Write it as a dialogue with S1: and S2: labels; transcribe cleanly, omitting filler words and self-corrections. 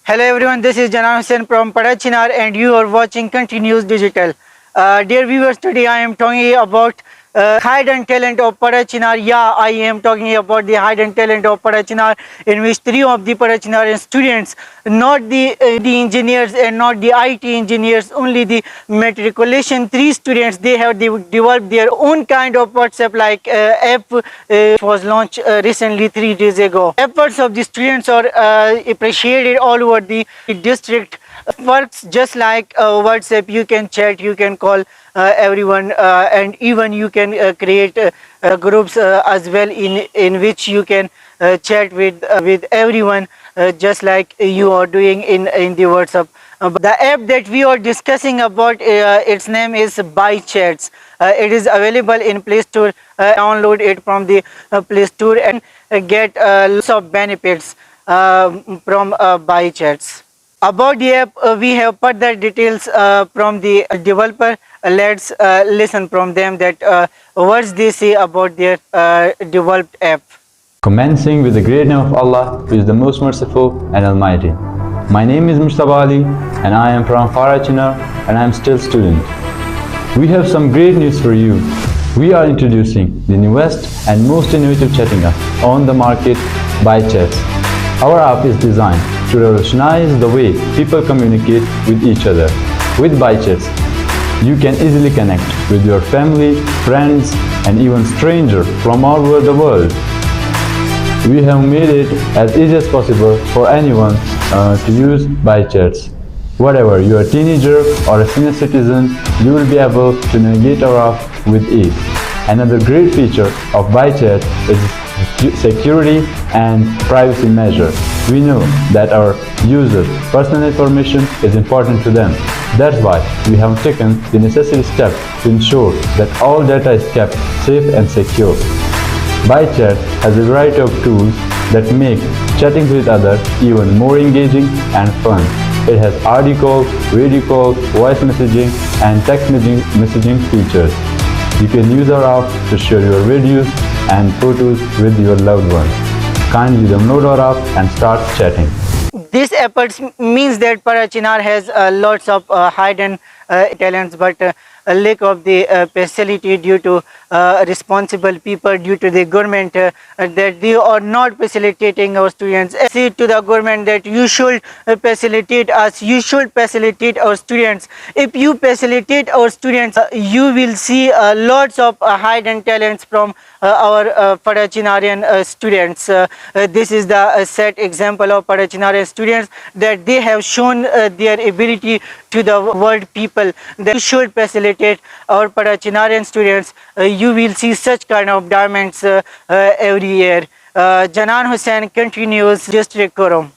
S1: Hello everyone, this is Janan Hussain from Parachinar and you are watching Continuous Digital. Dear viewers, today I am talking about hidden talent of Parachinar. Yeah, I am talking about the hidden talent of Parachinar, in which three of the Parachinarian students, not the engineers and not the IT engineers, only the matriculation three students, they have developed their own kind of WhatsApp like app. Was launched recently 3 days ago. Efforts of the students are appreciated all over the district. Works just like WhatsApp. You can chat, you can call everyone, and even you can create groups as well in which you can chat with everyone, just like you are doing in the WhatsApp. The app that we are discussing about, its name is Bychats. It is available in Play Store. Download it from the Play Store and get lots of benefits from Bychats. About the app, we have further details from the developer. Let's listen from them that what they say about their developed app.
S2: Commencing with the great name of Allah, who is the most merciful and almighty. My name is Ali and I am from Parachinar and I am still student. We have some great news for you. We are introducing the newest and most innovative chatting app on the market, Bychats. Our app is designed to revolutionize the way people communicate with each other. With Bychats, you can easily connect with your family, friends, and even strangers from all over the world. We have made it as easy as possible for anyone to use Bychats. Whatever you are a teenager or a senior citizen, you will be able to navigate our app with ease. Another great feature of Bychats is security and privacy measures. We know that our users' personal information is important to them. That's why we have taken the necessary steps to ensure that all data is kept safe and secure. Bychats has a variety of tools that make chatting with others even more engaging and fun. It has audio call, video call, voice messaging, and text messaging features. You can use our app to share your videos and photos with your loved ones. Kindly download our app and start chatting.
S1: This efforts means that Parachinar has lots of hidden talents, but a lack of the facility due to responsible people, due to the government, that they are not facilitating our students. I say to the government that you should facilitate us, you should facilitate our students. If you facilitate our students, you will see lots of hidden talents from our Parachinarian students. This is the set example of Parachinarian students, that they have shown their ability to the world people. That you should facilitate our Parachinarian students. You will see such kind of diamonds every year. Janan Hussain, Country News, District Quorum.